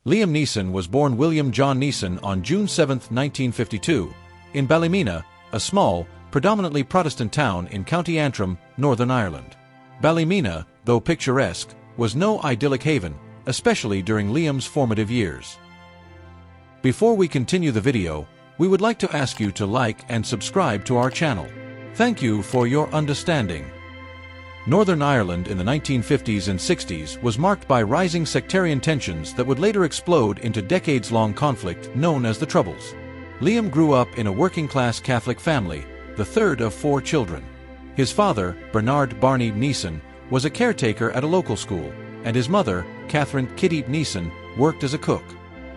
Liam Neeson was born William John Neeson on June 7, 1952, in Ballymena, a small, predominantly Protestant town in County Antrim, Northern Ireland. Ballymena, though picturesque, was no idyllic haven, especially during Liam's formative years. Before we continue the video, we would like to ask you to like and subscribe to our channel. Thank you for your understanding. Northern Ireland in the 1950s and 60s was marked by rising sectarian tensions that would later explode into decades-long conflict known as the Troubles. Liam grew up in a working-class Catholic family, the third of 4 children. His father, Bernard Barney Neeson, was a caretaker at a local school, and his mother, Catherine Kitty Neeson, worked as a cook.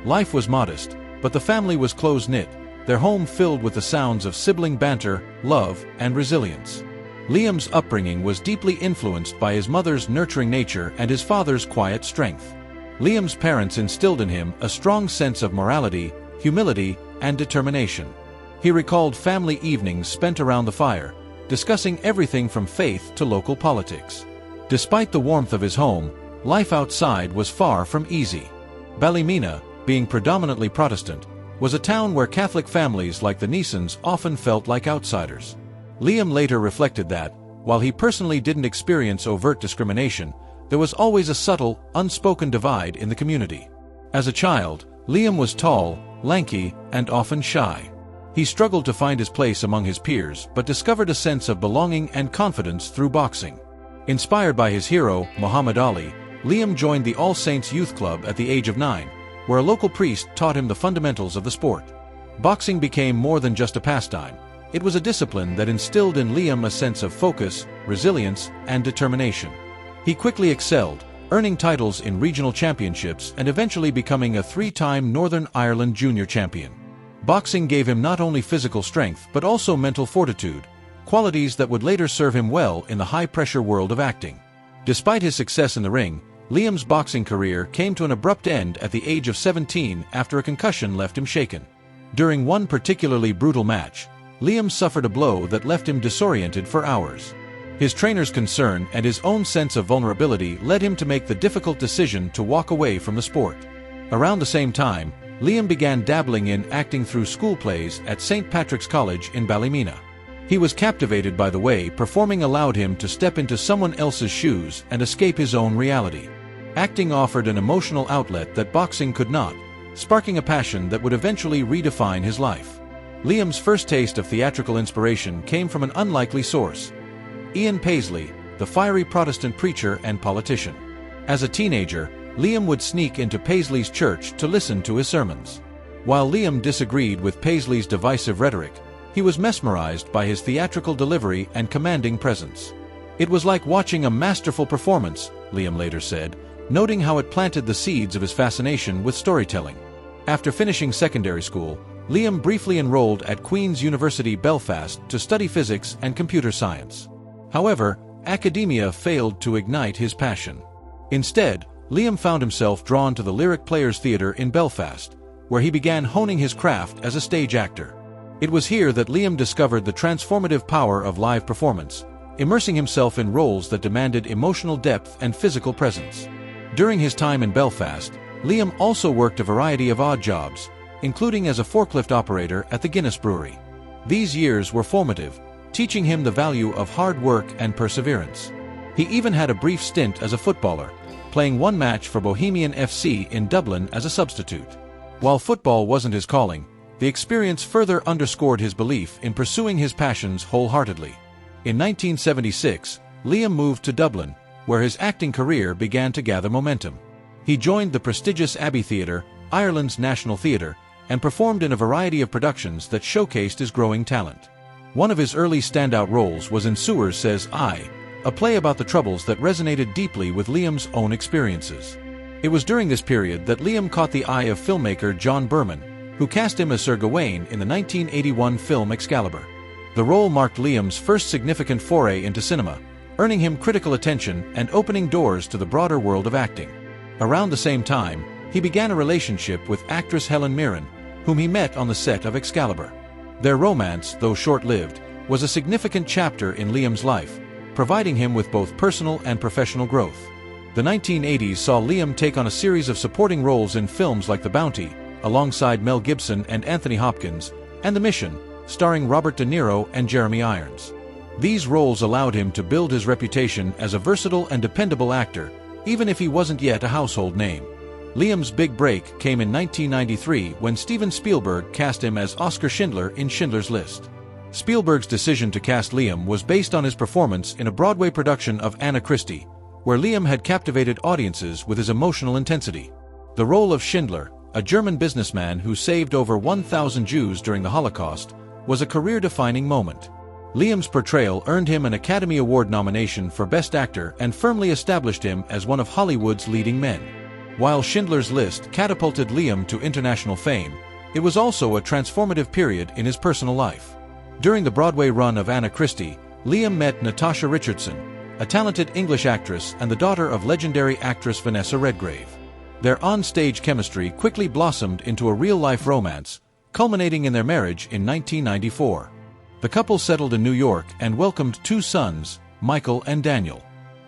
Life was modest, but the family was close-knit, their home filled with the sounds of sibling banter, love, and resilience. Liam's upbringing was deeply influenced by his mother's nurturing nature and his father's quiet strength. Liam's parents instilled in him a strong sense of morality, humility, and determination. He recalled family evenings spent around the fire, discussing everything from faith to local politics. Despite the warmth of his home, life outside was far from easy. Ballymena, being predominantly Protestant, was a town where Catholic families like the Neesons often felt like outsiders. Liam later reflected that, while he personally didn't experience overt discrimination, there was always a subtle, unspoken divide in the community. As a child, Liam was tall, lanky, and often shy. He struggled to find his place among his peers but discovered a sense of belonging and confidence through boxing. Inspired by his hero, Muhammad Ali, Liam joined the All Saints Youth Club at the age of 9, where a local priest taught him the fundamentals of the sport. Boxing became more than just a pastime. It was a discipline that instilled in Liam a sense of focus, resilience, and determination. He quickly excelled, earning titles in regional championships and eventually becoming a 3-time Northern Ireland junior champion. Boxing gave him not only physical strength but also mental fortitude, qualities that would later serve him well in the high-pressure world of acting. Despite his success in the ring, Liam's boxing career came to an abrupt end at the age of 17 after a concussion left him shaken. During one particularly brutal match, Liam suffered a blow that left him disoriented for hours. His trainer's concern and his own sense of vulnerability led him to make the difficult decision to walk away from the sport. Around the same time, Liam began dabbling in acting through school plays at St. Patrick's College in Ballymena. He was captivated by the way performing allowed him to step into someone else's shoes and escape his own reality. Acting offered an emotional outlet that boxing could not, sparking a passion that would eventually redefine his life. Liam's first taste of theatrical inspiration came from an unlikely source: Ian Paisley, the fiery Protestant preacher and politician. As a teenager, Liam would sneak into Paisley's church to listen to his sermons. While Liam disagreed with Paisley's divisive rhetoric, he was mesmerized by his theatrical delivery and commanding presence. It was like watching a masterful performance, Liam later said, noting how it planted the seeds of his fascination with storytelling. After finishing secondary school, Liam briefly enrolled at Queen's University Belfast to study physics and computer science. However, academia failed to ignite his passion. Instead, Liam found himself drawn to the Lyric Players Theatre in Belfast, where he began honing his craft as a stage actor. It was here that Liam discovered the transformative power of live performance, immersing himself in roles that demanded emotional depth and physical presence. During his time in Belfast, Liam also worked a variety of odd jobs, including as a forklift operator at the Guinness Brewery. These years were formative, teaching him the value of hard work and perseverance. He even had a brief stint as a footballer, playing one match for Bohemian FC in Dublin as a substitute. While football wasn't his calling, the experience further underscored his belief in pursuing his passions wholeheartedly. In 1976, Liam moved to Dublin, where his acting career began to gather momentum. He joined the prestigious Abbey Theatre, Ireland's national theatre, and performed in a variety of productions that showcased his growing talent. One of his early standout roles was in Sewers Says I, a play about the Troubles that resonated deeply with Liam's own experiences. It was during this period that Liam caught the eye of filmmaker John Berman, who cast him as Sir Gawain in the 1981 film Excalibur. The role marked Liam's first significant foray into cinema, earning him critical attention and opening doors to the broader world of acting. Around the same time, he began a relationship with actress Helen Mirren, whom he met on the set of Excalibur. Their romance, though short-lived, was a significant chapter in Liam's life, providing him with both personal and professional growth. The 1980s saw Liam take on a series of supporting roles in films like The Bounty, alongside Mel Gibson and Anthony Hopkins, and The Mission, starring Robert De Niro and Jeremy Irons. These roles allowed him to build his reputation as a versatile and dependable actor, even if he wasn't yet a household name. Liam's big break came in 1993 when Steven Spielberg cast him as Oskar Schindler in Schindler's List. Spielberg's decision to cast Liam was based on his performance in a Broadway production of Anna Christie, where Liam had captivated audiences with his emotional intensity. The role of Schindler, a German businessman who saved over 1,000 Jews during the Holocaust, was a career-defining moment. Liam's portrayal earned him an Academy Award nomination for Best Actor and firmly established him as one of Hollywood's leading men. While Schindler's List catapulted Liam to international fame, it was also a transformative period in his personal life. During the Broadway run of Anna Christie, Liam met Natasha Richardson, a talented English actress and the daughter of legendary actress Vanessa Redgrave. Their on-stage chemistry quickly blossomed into a real-life romance, culminating in their marriage in 1994. The couple settled in New York and welcomed 2 sons, Michael and Daniel.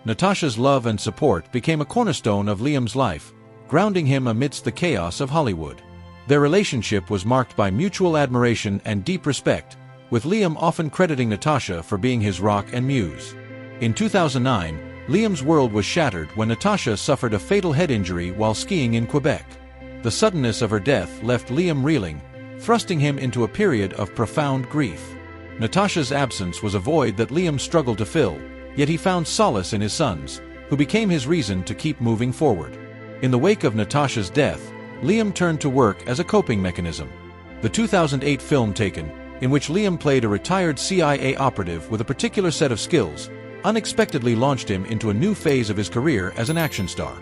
Natasha's love and support became a cornerstone of Liam's life, grounding him amidst the chaos of Hollywood. Their relationship was marked by mutual admiration and deep respect, with Liam often crediting Natasha for being his rock and muse. In 2009, Liam's world was shattered when Natasha suffered a fatal head injury while skiing in Quebec. The suddenness of her death left Liam reeling, thrusting him into a period of profound grief. Natasha's absence was a void that Liam struggled to fill, yet he found solace in his sons, who became his reason to keep moving forward. In the wake of Natasha's death, Liam turned to work as a coping mechanism. The 2008 film Taken, in which Liam played a retired CIA operative with a particular set of skills, unexpectedly launched him into a new phase of his career as an action star.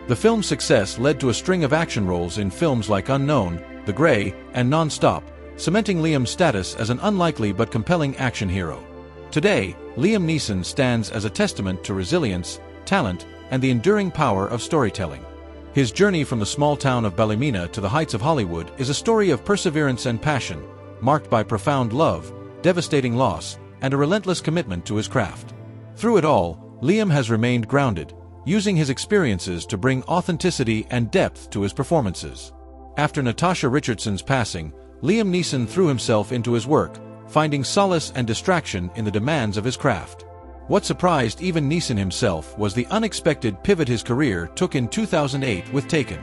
The film's success led to a string of action roles in films like Unknown, The Grey, and Non-Stop, cementing Liam's status as an unlikely but compelling action hero. Today, Liam Neeson stands as a testament to resilience, talent, and the enduring power of storytelling. His journey from the small town of Ballymena to the heights of Hollywood is a story of perseverance and passion, marked by profound love, devastating loss, and a relentless commitment to his craft. Through it all, Liam has remained grounded, using his experiences to bring authenticity and depth to his performances. After Natasha Richardson's passing, Liam Neeson threw himself into his work, finding solace and distraction in the demands of his craft. What surprised even Neeson himself was the unexpected pivot his career took in 2008 with Taken.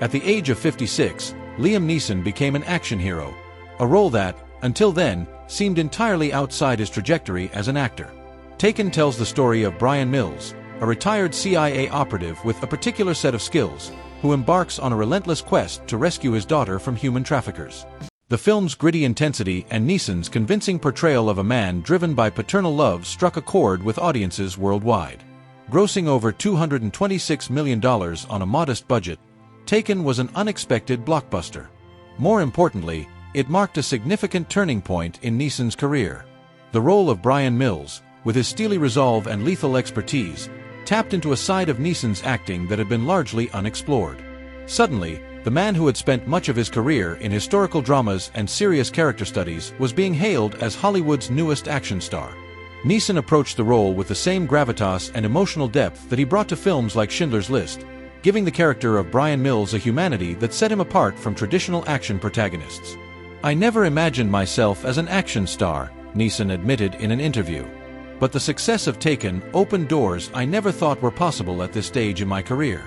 At the age of 56, Liam Neeson became an action hero, a role that, until then, seemed entirely outside his trajectory as an actor. Taken tells the story of Brian Mills, a retired CIA operative with a particular set of skills, who embarks on a relentless quest to rescue his daughter from human traffickers. The film's gritty intensity and Neeson's convincing portrayal of a man driven by paternal love struck a chord with audiences worldwide. Grossing over $226 million on a modest budget, Taken was an unexpected blockbuster. More importantly, it marked a significant turning point in Neeson's career. The role of Brian Mills, with his steely resolve and lethal expertise, tapped into a side of Neeson's acting that had been largely unexplored. Suddenly, the man who had spent much of his career in historical dramas and serious character studies was being hailed as Hollywood's newest action star. Neeson approached the role with the same gravitas and emotional depth that he brought to films like Schindler's List, giving the character of Brian Mills a humanity that set him apart from traditional action protagonists. "I never imagined myself as an action star," Neeson admitted in an interview. "But the success of Taken opened doors I never thought were possible at this stage in my career."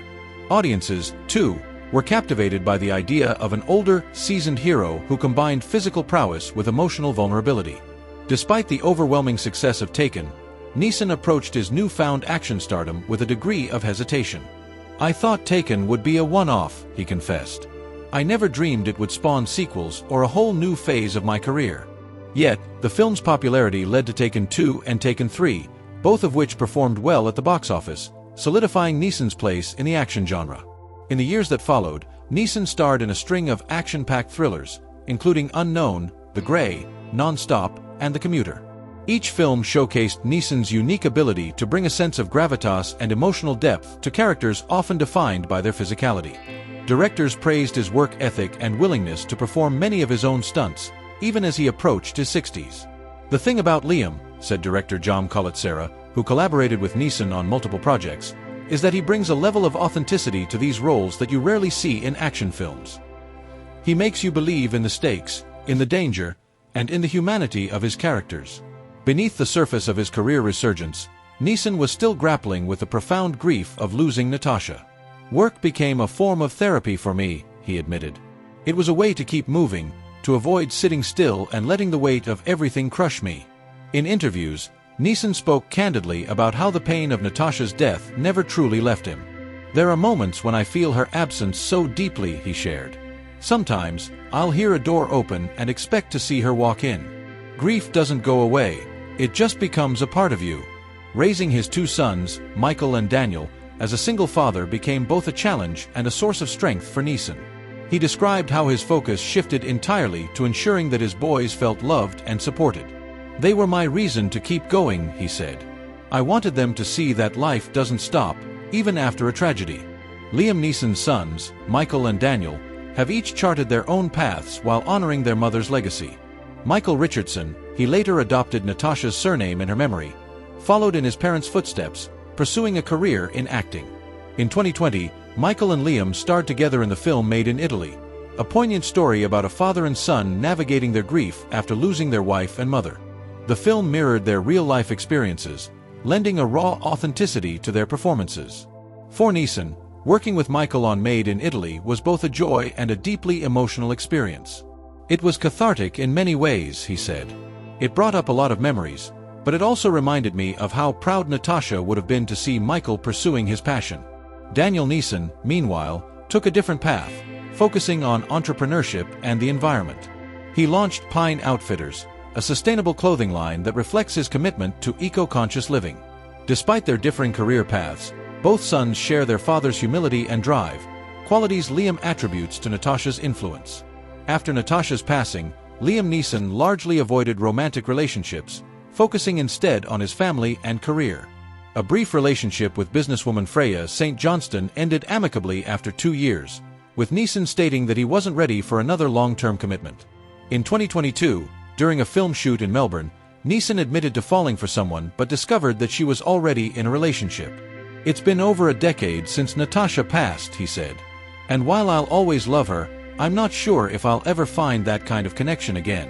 Audiences, too, were captivated by the idea of an older, seasoned hero who combined physical prowess with emotional vulnerability. Despite the overwhelming success of Taken, Neeson approached his newfound action stardom with a degree of hesitation. "I thought Taken would be a one-off," he confessed. "I never dreamed it would spawn sequels or a whole new phase of my career." Yet, the film's popularity led to Taken 2 and Taken 3, both of which performed well at the box office, solidifying Neeson's place in the action genre. In the years that followed, Neeson starred in a string of action-packed thrillers, including Unknown, The Grey, Non-Stop, and The Commuter. Each film showcased Neeson's unique ability to bring a sense of gravitas and emotional depth to characters often defined by their physicality. Directors praised his work ethic and willingness to perform many of his own stunts, even as he approached his 60s. "The thing about Liam," said director John Collatsera, who collaborated with Neeson on multiple projects, is that he brings a level of authenticity to these roles that you rarely see in action films. He makes you believe in the stakes, in the danger, and in the humanity of his characters. Beneath the surface of his career resurgence, Neeson was still grappling with the profound grief of losing Natasha. "Work became a form of therapy for me," he admitted. "It was a way to keep moving, to avoid sitting still and letting the weight of everything crush me." In interviews, Neeson spoke candidly about how the pain of Natasha's death never truly left him. "There are moments when I feel her absence so deeply," he shared. "Sometimes, I'll hear a door open and expect to see her walk in. Grief doesn't go away, it just becomes a part of you." Raising his two sons, Michael and Daniel, as a single father became both a challenge and a source of strength for Neeson. He described how his focus shifted entirely to ensuring that his boys felt loved and supported. "They were my reason to keep going," he said. "I wanted them to see that life doesn't stop, even after a tragedy." Liam Neeson's sons, Michael and Daniel, have each charted their own paths while honoring their mother's legacy. Michael Richardson, he later adopted Natasha's surname in her memory, followed in his parents' footsteps, pursuing a career in acting. In 2020, Michael and Liam starred together in the film Made in Italy, a poignant story about a father and son navigating their grief after losing their wife and mother. The film mirrored their real-life experiences, lending a raw authenticity to their performances. For Neeson, working with Michael on Made in Italy was both a joy and a deeply emotional experience. "It was cathartic in many ways," he said. "It brought up a lot of memories, but it also reminded me of how proud Natasha would have been to see Michael pursuing his passion." Daniel Neeson, meanwhile, took a different path, focusing on entrepreneurship and the environment. He launched Pine Outfitters, a sustainable clothing line that reflects his commitment to eco-conscious living. Despite their differing career paths, both sons share their father's humility and drive, qualities Liam attributes to Natasha's influence. After Natasha's passing, Liam Neeson largely avoided romantic relationships, focusing instead on his family and career. A brief relationship with businesswoman Freya St. Johnston ended amicably after 2 years, with Neeson stating that he wasn't ready for another long-term commitment. In 2022, during a film shoot in Melbourne, Neeson admitted to falling for someone but discovered that she was already in a relationship. "It's been over a decade since Natasha passed," he said. "And while I'll always love her, I'm not sure if I'll ever find that kind of connection again."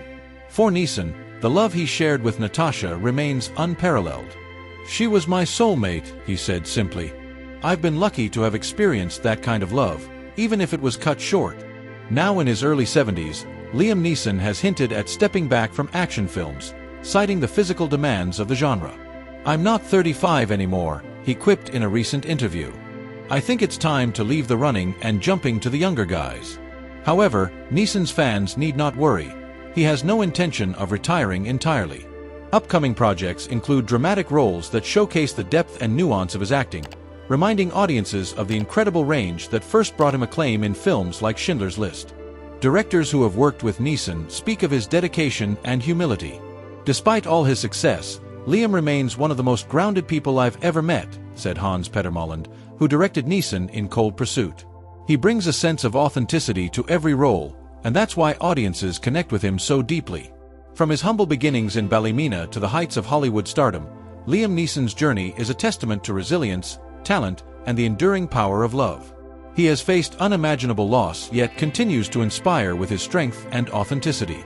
For Neeson, the love he shared with Natasha remains unparalleled. "She was my soulmate," he said simply. "I've been lucky to have experienced that kind of love, even if it was cut short." Now in his early 70s, Liam Neeson has hinted at stepping back from action films, citing the physical demands of the genre. "I'm not 35 anymore," he quipped in a recent interview. "I think it's time to leave the running and jumping to the younger guys." However, Neeson's fans need not worry. He has no intention of retiring entirely. Upcoming projects include dramatic roles that showcase the depth and nuance of his acting, reminding audiences of the incredible range that first brought him acclaim in films like Schindler's List. Directors who have worked with Neeson speak of his dedication and humility. "Despite all his success, Liam remains one of the most grounded people I've ever met," said Hans Petter Molland, who directed Neeson in Cold Pursuit. "He brings a sense of authenticity to every role, and that's why audiences connect with him so deeply." From his humble beginnings in Ballymena to the heights of Hollywood stardom, Liam Neeson's journey is a testament to resilience, talent, and the enduring power of love. He has faced unimaginable loss yet continues to inspire with his strength and authenticity.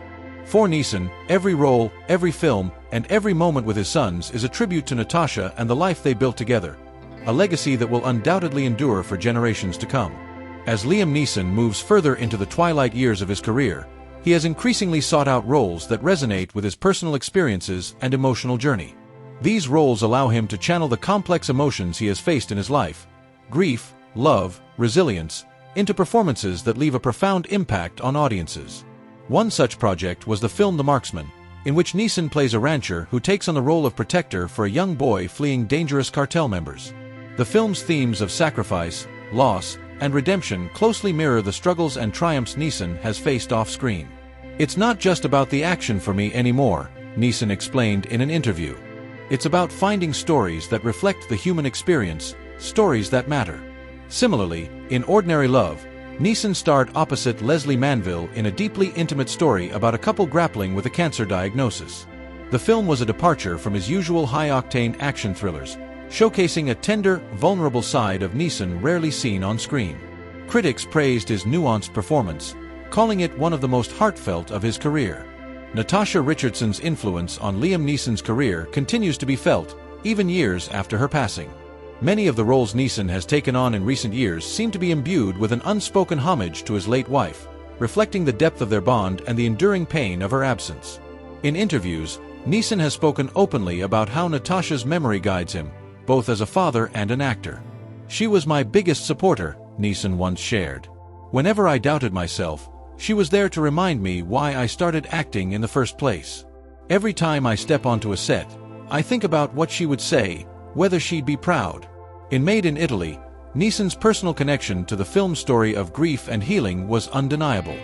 For Neeson, every role, every film, and every moment with his sons is a tribute to Natasha and the life they built together, a legacy that will undoubtedly endure for generations to come. As Liam Neeson moves further into the twilight years of his career, he has increasingly sought out roles that resonate with his personal experiences and emotional journey. These roles allow him to channel the complex emotions he has faced in his life, grief, love, resilience, into performances that leave a profound impact on audiences. One such project was the film The Marksman, in which Neeson plays a rancher who takes on the role of protector for a young boy fleeing dangerous cartel members. The film's themes of sacrifice, loss, and redemption closely mirror the struggles and triumphs Neeson has faced off-screen. "It's not just about the action for me anymore," Neeson explained in an interview. "It's about finding stories that reflect the human experience, stories that matter." Similarly, in Ordinary Love, Neeson starred opposite Leslie Manville in a deeply intimate story about a couple grappling with a cancer diagnosis. The film was a departure from his usual high-octane action thrillers, showcasing a tender, vulnerable side of Neeson rarely seen on screen. Critics praised his nuanced performance, calling it one of the most heartfelt of his career. Natasha Richardson's influence on Liam Neeson's career continues to be felt, even years after her passing. Many of the roles Neeson has taken on in recent years seem to be imbued with an unspoken homage to his late wife, reflecting the depth of their bond and the enduring pain of her absence. In interviews, Neeson has spoken openly about how Natasha's memory guides him, both as a father and an actor. "She was my biggest supporter," Neeson once shared. "Whenever I doubted myself, she was there to remind me why I started acting in the first place. Every time I step onto a set, I think about what she would say, whether she'd be proud." In Made in Italy, Neeson's personal connection to the film's story of grief and healing was undeniable.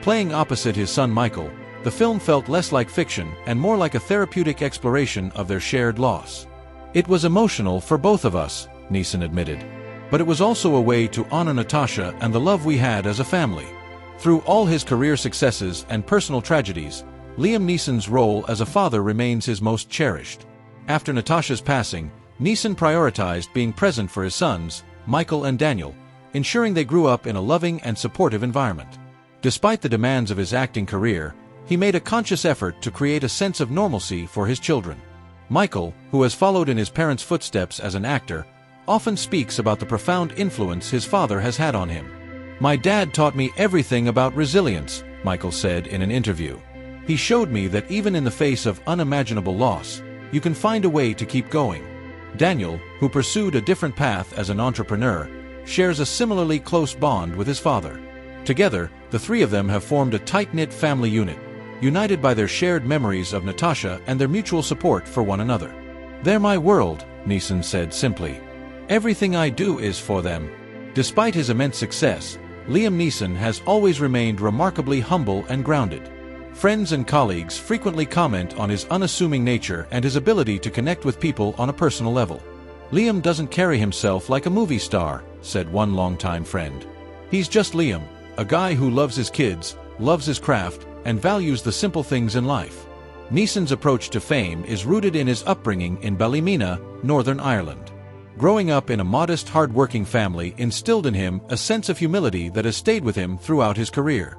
Playing opposite his son Michael, the film felt less like fiction and more like a therapeutic exploration of their shared loss. "It was emotional for both of us," Neeson admitted. "But it was also a way to honor Natasha and the love we had as a family." Through all his career successes and personal tragedies, Liam Neeson's role as a father remains his most cherished. After Natasha's passing, Neeson prioritized being present for his sons, Michael and Daniel, ensuring they grew up in a loving and supportive environment. Despite the demands of his acting career, he made a conscious effort to create a sense of normalcy for his children. Michael, who has followed in his parents' footsteps as an actor, often speaks about the profound influence his father has had on him. "My dad taught me everything about resilience," Michael said in an interview. "He showed me that even in the face of unimaginable loss, you can find a way to keep going." Daniel, who pursued a different path as an entrepreneur, shares a similarly close bond with his father. Together, the three of them have formed a tight-knit family unit, united by their shared memories of Natasha and their mutual support for one another. "They're my world," Neeson said simply. "Everything I do is for them." Despite his immense success, Liam Neeson has always remained remarkably humble and grounded. Friends and colleagues frequently comment on his unassuming nature and his ability to connect with people on a personal level. "Liam doesn't carry himself like a movie star," said one longtime friend. "He's just Liam, a guy who loves his kids, loves his craft, and values the simple things in life." Neeson's approach to fame is rooted in his upbringing in Ballymena, Northern Ireland. Growing up in a modest, hard-working family instilled in him a sense of humility that has stayed with him throughout his career.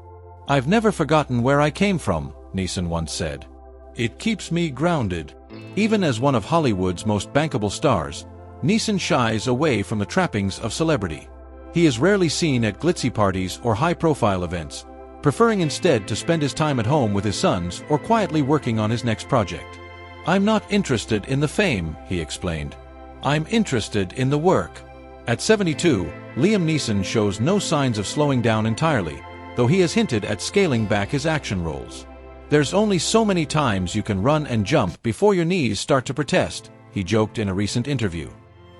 "I've never forgotten where I came from," Neeson once said. "It keeps me grounded." Even as one of Hollywood's most bankable stars, Neeson shies away from the trappings of celebrity. He is rarely seen at glitzy parties or high-profile events, preferring instead to spend his time at home with his sons or quietly working on his next project. "I'm not interested in the fame," he explained. "I'm interested in the work." At 72, Liam Neeson shows no signs of slowing down entirely, though he has hinted at scaling back his action roles. "There's only so many times you can run and jump before your knees start to protest," he joked in a recent interview.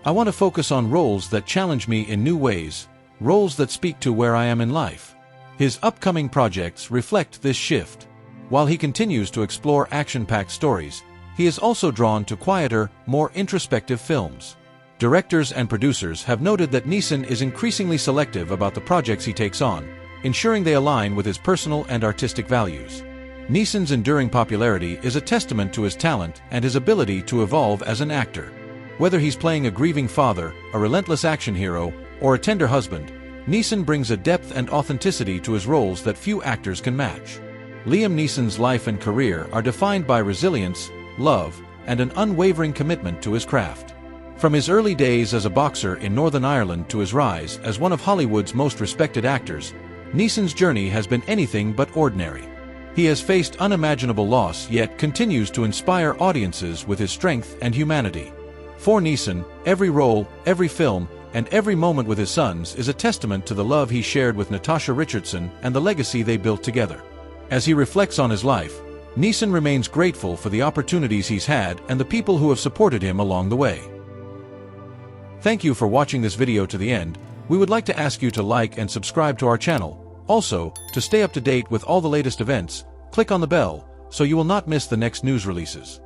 "I want to focus on roles that challenge me in new ways, roles that speak to where I am in life." His upcoming projects reflect this shift. While he continues to explore action-packed stories, he is also drawn to quieter, more introspective films. Directors and producers have noted that Neeson is increasingly selective about the projects he takes on, ensuring they align with his personal and artistic values. Neeson's enduring popularity is a testament to his talent and his ability to evolve as an actor. Whether he's playing a grieving father, a relentless action hero, or a tender husband, Neeson brings a depth and authenticity to his roles that few actors can match. Liam Neeson's life and career are defined by resilience, love, and an unwavering commitment to his craft. From his early days as a boxer in Northern Ireland to his rise as one of Hollywood's most respected actors, Neeson's journey has been anything but ordinary. He has faced unimaginable loss yet continues to inspire audiences with his strength and humanity. For Neeson, every role, every film, and every moment with his sons is a testament to the love he shared with Natasha Richardson and the legacy they built together. As he reflects on his life, Neeson remains grateful for the opportunities he's had and the people who have supported him along the way. Thank you for watching this video to the end. We would like to ask you to like and subscribe to our channel. Also, to stay up to date with all the latest events, click on the bell so you will not miss the next news releases.